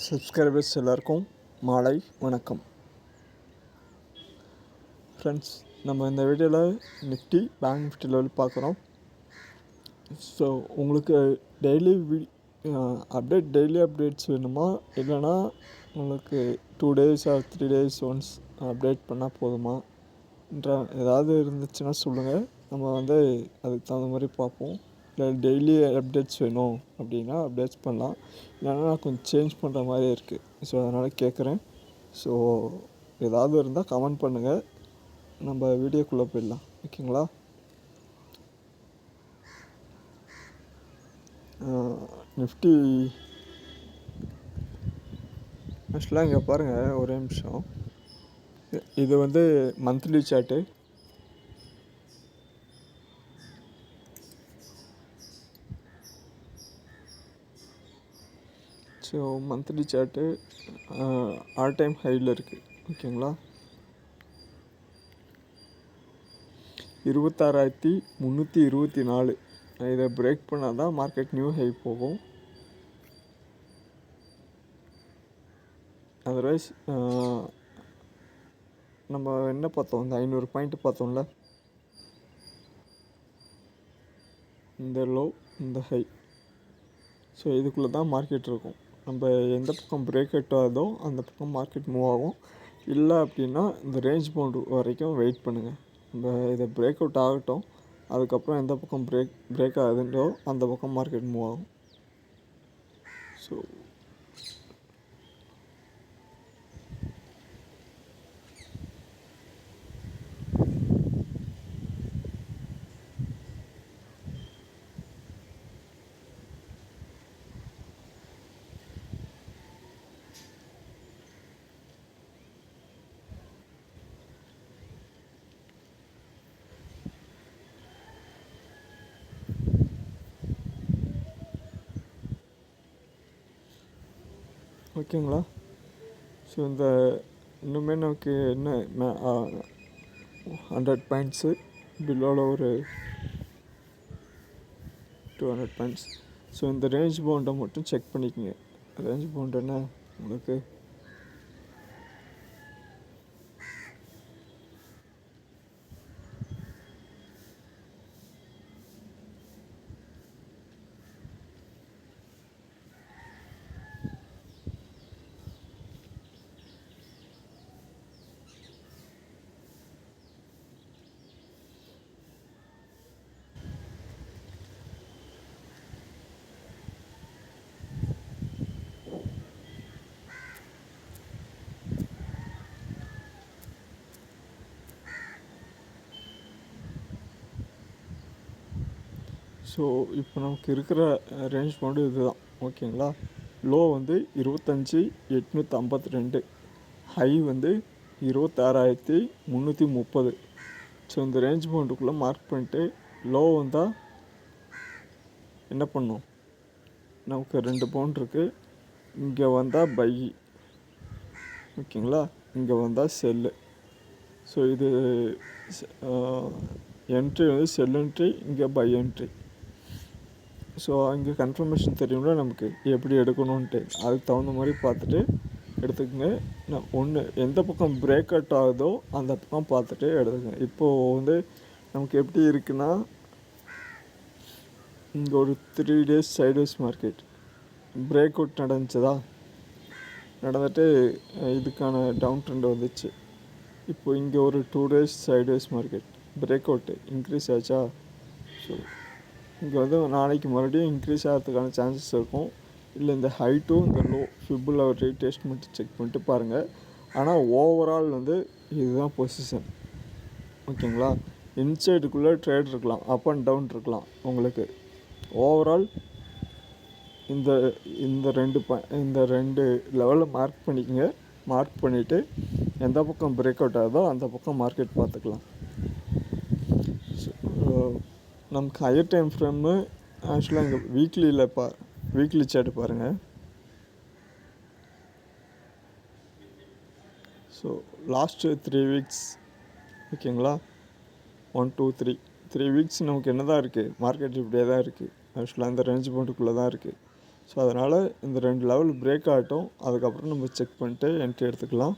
Subscribers எல்லாருக்கும் மாலை வணக்கம். ஃப்ரெண்ட்ஸ், நம்ம இந்த வீடியோவில் நிஃப்டி பேங்க் நிஃப்டி லெவல் பார்க்குறோம். ஸோ உங்களுக்கு டெய்லி அப்டேட்ஸ் வேணுமா, இல்லைனா உங்களுக்கு 2 days or 3 days once update பண்ணால் போதுமா ஏதாவது இருந்துச்சுன்னா சொல்லுங்கள். நம்ம அதுக்கு தகுந்த மாதிரி பார்ப்போம். இல்லை டெய்லி அப்டேட்ஸ் வேணும் அப்படின்னா அப்டேட்ஸ் பண்ணலாம். இல்லைனா நான் கொஞ்சம் சேஞ்ச் பண்ணுற மாதிரி இருக்குது. ஸோ அதனால் கேட்குறேன். ஸோ ஏதாவது இருந்தால் கமெண்ட் பண்ணுங்கள். நம்ம வீடியோக்குள்ளே போயிடலாம், ஓகேங்களா? நிஃப்டி ஆக்சுவலாக இங்கே பாருங்கள், ஒரே நிமிஷம். இது monthly chart. So monthly chart all time ஹையில் இருக்குது, ஓகேங்களா? 26,324. இதை பிரேக் பண்ணால் தான் மார்க்கெட் நியூ ஹை போகும். அதர்வைஸ் நம்ம என்ன பார்த்தோம், இந்த 500 பாயிண்ட் பார்த்தோம்ல, இந்த லோ இந்த ஹை. ஸோ இதுக்குள்ளே தான் மார்க்கெட் இருக்கும். நம்ம எந்த பக்கம் பிரேக் அவுட் ஆகுதோ அந்த பக்கம் மார்க்கெட் மூவ் ஆகும். இல்லை அப்படின்னா இந்த ரேஞ்ச் பவுண்ட் வரைக்கும் வெயிட் பண்ணுங்கள். நம்ம இதை பிரேக் அவுட் ஆகட்டும், அதுக்கப்புறம் எந்த பக்கம் பிரேக் ஆகுதுன்றோ அந்த பக்கம் மார்க்கெட் மூவ் ஆகும். ஸோ ஓகேங்களா? ஸோ இன்னுமே நமக்கு என்ன 100 பாயிண்ட்ஸு பிலோவில் ஒரு 200 பாயிண்ட்ஸ். ஸோ இந்த ரேஞ்ச் பவுண்டை மட்டும் செக் பண்ணிக்கோங்க. ரேஞ்ச் பவுண்ட் என்ன உங்களுக்கு ஸோ இப்போ நமக்கு இருக்கிற ரேஞ்ச் பவுண்டு இதுதான், ஓகேங்களா? Low 25,852, high 26,330. ஸோ இந்த ரேஞ்ச் பவுண்டுக்குள்ளே மார்க் பண்ணிட்டு லோ வந்தால் என்ன பண்ணும், நமக்கு 2 பவுண்ட் இருக்குது. இங்கே வந்தால் பை, ஓகேங்களா? இங்கே வந்தால் செல்லு. ஸோ இது என்ட்ரி செல் என்ட்ரி, இங்கே பை என்ட்ரி. ஸோ அங்கே கன்ஃபர்மேஷன் தெரியும்ல நமக்கு எப்படி எடுக்கணுன்ட்டு. அதுக்கு தகுந்த மாதிரி பார்த்துட்டு எடுத்துக்கோங்க. எந்த பக்கம் பிரேக் அவுட் ஆகுதோ அந்த பக்கம் பார்த்துட்டு எடுத்துக்கோங்க. இப்போது நமக்கு எப்படி இருக்குன்னா, இங்கே ஒரு 3 days sideways market break out நடந்துட்டு இதுக்கான டவுன் ட்ரெண்ட் வந்துச்சு. இப்போ இங்கே ஒரு 2 days sideways market break out increase ஆச்சா? ஸோ இங்கே நாளைக்கு மறுபடியும் இன்க்ரீஸ் ஆகிறதுக்கான சான்சஸ் இருக்கும். இல்லை இந்த ஹை டு இந்த லோ ஃபிப்பில் ஒரு ரீடெஸ்ட் மட்டும் செக் பண்ணிட்டு பாருங்கள். ஆனால் ஓவரால் இதுதான் பொசிஷன், ஓகேங்களா? இன்சைடுக்குள்ளே ட்ரேட் இருக்கலாம், அப் அண்ட் டவுன் இருக்கலாம். உங்களுக்கு ஓவரால் இந்த ரெண்டு லெவலில் மார்க் பண்ணிக்கோங்க. மார்க் பண்ணிவிட்டு எந்த பக்கம் பிரேக் அவுட் ஆகுதோ அந்த பக்கம் மார்க்கெட் பார்த்துக்கலாம். நமக்கு ஹையர் டைம் ஃப்ரேமு ஆக்சுவலாக இங்கே வீக்லி சார்ட் பாருங்கள். ஸோ லாஸ்ட்டு 3 weeks, ஓகேங்களா? 1 2 3 வீக்ஸ் நமக்கு என்ன தான் இருக்குது, மார்க்கெட் இப்படியே தான் இருக்குது. ஆக்சுவலாக இந்த ரேஞ்ச் பவுண்டுக்குள்ளே தான் இருக்குது. ஸோ அதனால் இந்த 2 லெவல் பிரேக் ஆகட்டும், அதுக்கப்புறம் நம்ம செக் பண்ணிட்டு என்ட்ரி எடுத்துக்கலாம்.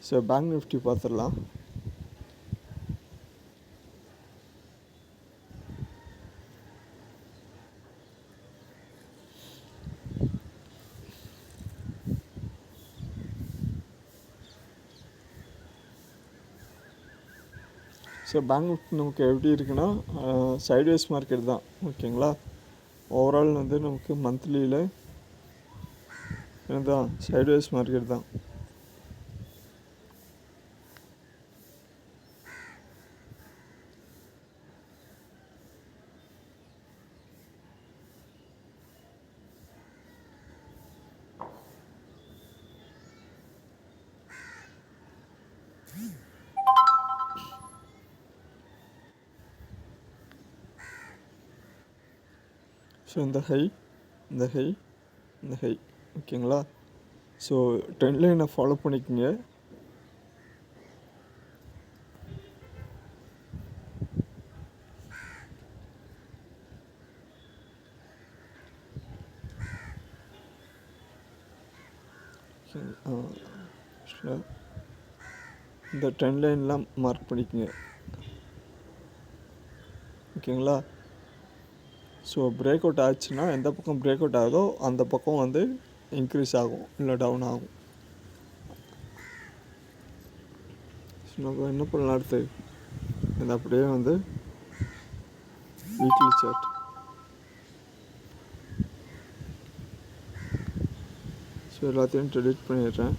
ஸோ பேங்க் நிஃப்டி பார்த்துடலாம். ஸோ பேங்க் நிஃப்டி நமக்கு எப்படி இருக்குன்னா சைட்வேஸ் மார்க்கெட் தான், ஓகேங்களா. ஓவரால் வந்து நமக்கு மந்த்லியில் இதுதான் சைட்வேஸ் மார்க்கெட் தான். ஸோ இந்த ஹை, இந்த ஹை, இந்த ஹை, ஓகேங்களா. ஸோ ட்ரெண்ட் லைனை ஃபாலோ பண்ணிக்கோங்க. இந்த ட்ரெண்ட் லைன்லாம் மார்க் பண்ணிக்கோங்க, ஓகேங்களா. ஸோ பிரேக் அவுட் ஆச்சுன்னா எந்த பக்கம் பிரேக் அவுட் ஆகுதோ அந்த பக்கம் வந்து இன்க்ரீஸ் ஆகும், இல்லை டவுன் ஆகும். ஸோ நம்ம என்ன பண்ணலாம் அடுத்து, இந்த அப்படியே வந்து வீக்லி சார்ட். ஸோ எல்லாத்தையும் டெலிட் பண்ணிடுறேன்.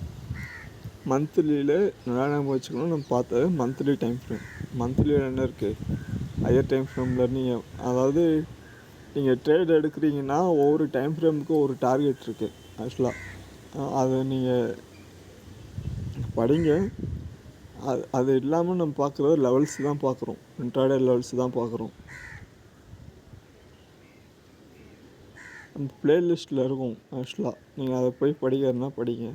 மந்த்லியில் நல்லா ஞாபகம் வச்சுக்கணும், நம்ம பார்த்தது மந்த்லி டைம் ஃப்ரேம். மந்த்லியில் என்ன இருக்குது, ஹையர் டைம் ஃப்ரேமில் நீங்கள் அதாவது நீங்கள் ட்ரேட் எடுக்கிறீங்கன்னா ஒவ்வொரு டைம் ஃப்ரேமுக்கும் ஒரு டார்கெட் இருக்குது ஆக்சுவலாக. அதை நீங்கள் படிங்க. அது இல்லாமல் நம்ம பார்க்குறது லெவல்ஸ் தான் பார்க்குறோம், இன்ட்ராடே லெவல்ஸ் தான் பார்க்குறோம். நம்ம ப்ளேலிஸ்ட்டில் இருக்கும் ஆக்சுவலாக, நீங்கள் அதை போய் படிக்கிறதுனா படிங்க.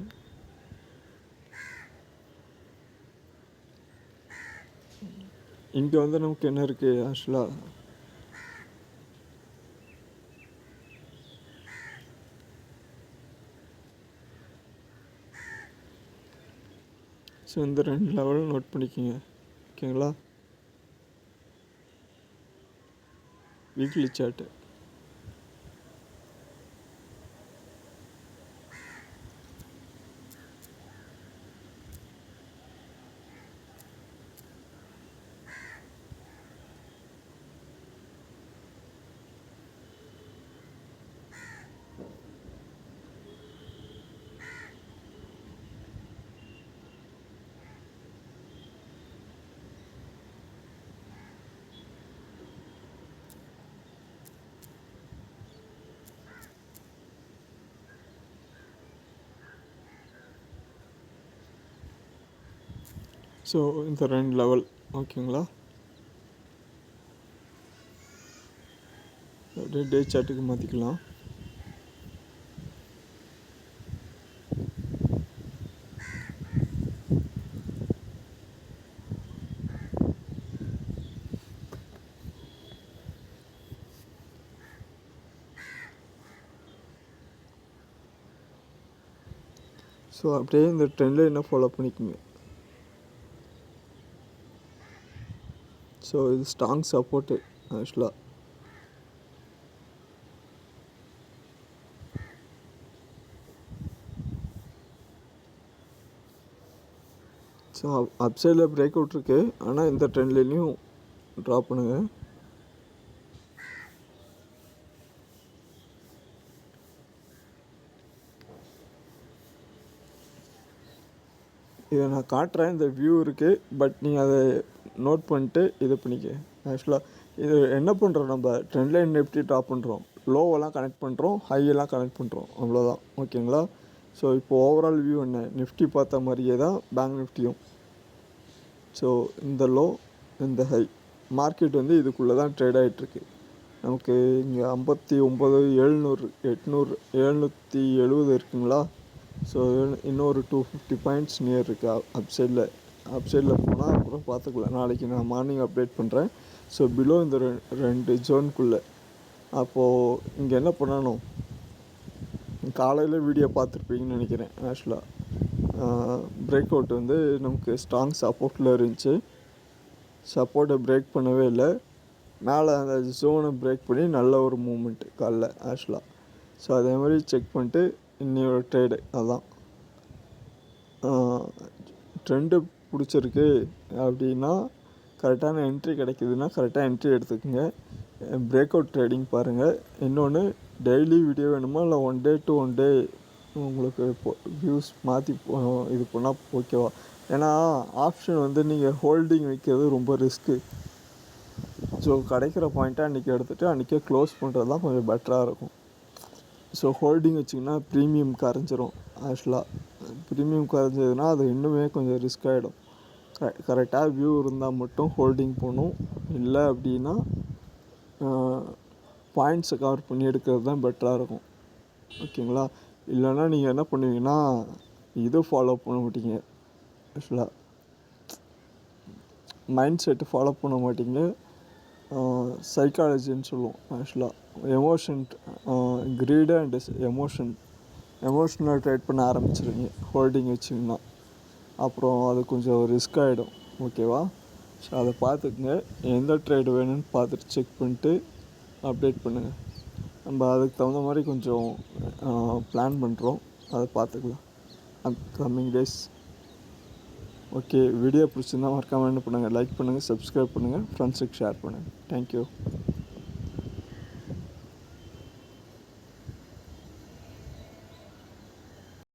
இங்கே வந்து நமக்கு என்ன இருக்குது ஆக்சுவலாக, ஸோ இந்த 2 லெவலும் நோட் பண்ணிக்கோங்க, ஓகேங்களா. Weekly chart. ஸோ இந்த 2 லெவல், ஓகேங்களா. அப்படியே டே சார்ட்டுக்கு மாற்றிக்கலாம். ஸோ அப்படியே இந்த ட்ரெண்டில் என்ன ஃபாலோ பண்ணிக்கோங்க. ஸோ இது ஸ்ட்ராங் சப்போர்ட்டு ஆக்சுவலாக. ஸோ அப் சைடில் பிரேக் அவுட் இருக்குது, ஆனால் இந்த ட்ரெண்ட்லேயும் ட்ராப் பண்ணுங்கள். இதை நான் காட்டுறேன், இந்த வியூ இருக்குது, பட் நீங்கள் அதை நோட் பண்ணிட்டு இது பண்ணிக்க. ஆக்சுவலாக இது என்ன பண்ணுறோம், நம்ம ட்ரெண்ட் லைன் எப்படி ட்ராப் பண்ணுறோம், லோவெல்லாம் கனெக்ட் பண்ணுறோம், ஹையெல்லாம் கனெக்ட் பண்ணுறோம், அவ்வளோதான், ஓகேங்களா. ஸோ இப்போ ஓவரால் வியூ என்ன, நிஃப்டி பார்த்த மாதிரியே தான் பேங்க் நிஃப்டியும். ஸோ இந்த லோ, இந்த ஹை, மார்க்கெட் வந்து இதுக்குள்ளே தான் ட்ரேட் ஆகிட்டுருக்கு. நமக்கு இங்கே 59,700 770 இருக்குங்களா. ஸோ இன்னொரு 250 பாயிண்ட்ஸ் நியர் இருக்குது அப் சைடில் போனால் அப்புறம் பார்த்துக்கலாம். நாளைக்கு நான் மார்னிங் அப்டேட் பண்ணுறேன். ஸோ பிலோ இந்த 2 ஜோனுக்குள்ளே அப்போது இங்கே என்ன பண்ணணும், காலையில் வீடியோ பார்த்துருப்பீங்கன்னு நினைக்கிறேன். ஆக்சுவலாக பிரேக் அவுட் வந்து நமக்கு ஸ்ட்ராங் சப்போர்ட்டில் இருந்துச்சு. சப்போர்ட்டை பிரேக் பண்ணவே இல்லை. மேலே அந்த ஜோனை பிரேக் பண்ணி நல்ல ஒரு மூமெண்ட்டு காலைல ஆக்சுவலாக. ஸோ அதே மாதிரி செக் பண்ணிட்டு இன்னையோட ட்ரேடு அதான். ட்ரெண்டு பிடிச்சிருக்கு அப்படின்னா கரெக்டான என்ட்ரி கிடைக்குதுன்னா கரெக்டாக என்ட்ரி எடுத்துக்கோங்க. பிரேக் அவுட் ட்ரேடிங் பாருங்கள். இன்னொன்று, டெய்லி வீடியோ வேணுமா இல்லை 1 day to 1 day உங்களுக்கு வியூஸ் மாற்றி இது பண்ணால் ஓகேவா? ஏன்னா ஆப்ஷன் வந்து நீங்கள் ஹோல்டிங் வைக்கிறது ரொம்ப ரிஸ்க்கு. ஸோ கிடைக்கிற பாயிண்ட்டை அன்றைக்கி எடுத்துகிட்டு அன்றைக்கே க்ளோஸ் பண்ணுறது தான் கொஞ்சம் பெட்டராக இருக்கும். ஸோ ஹோல்டிங் வச்சிங்கன்னா ப்ரீமியம் கரைஞ்சிரும். ஆக்சுவலாக ப்ரீமியம் கரைஞ்சதுன்னா அது இன்னுமே கொஞ்சம் ரிஸ்க் ஆகிடும். கரெக்டாக வியூ இருந்தால் மட்டும் ஹோல்டிங் போகணும். இல்லை அப்படின்னா பாயிண்ட்ஸை கவர் பண்ணி எடுக்கிறது தான் பெட்டராக இருக்கும். ஓகேங்களா? இல்லைன்னா நீங்கள் என்ன பண்ணுவீங்கன்னா இது ஃபாலோ பண்ண மாட்டீங்க. ஆக்சுவலாக மைண்ட் செட்டு ஃபாலோ பண்ண மாட்டீங்க. சைக்காலஜின்னு சொல்லுவோம். ஆக்சுவலாக emotion, creed and emotional trade பண்ண ஆரம்பிச்சிருங்க ஹோல்டிங் வச்சிங்கன்னா. அப்புறம் அது கொஞ்சம் ரிஸ்க் ஆகிடும். ஓகேவா? ஸோ அதை பார்த்துக்குங்க. எந்த ட்ரேடு வேணும்னு பார்த்துட்டு செக் பண்ணிட்டு அப்டேட் பண்ணுங்கள். நம்ம அதுக்கு தகுந்த மாதிரி கொஞ்சம் பிளான் பண்ணுறோம். அதை பார்த்துக்கலாம் கம்மிங் டேஸ். ஓகே, வீடியோ பிடிச்சிருந்தா மறக்காமல் என்ன பண்ணுங்கள், லைக் பண்ணுங்கள், சப்ஸ்கிரைப் பண்ணுங்கள், ஃப்ரெண்ட்ஸுக்கு ஷேர் பண்ணுங்கள். தேங்க்யூ.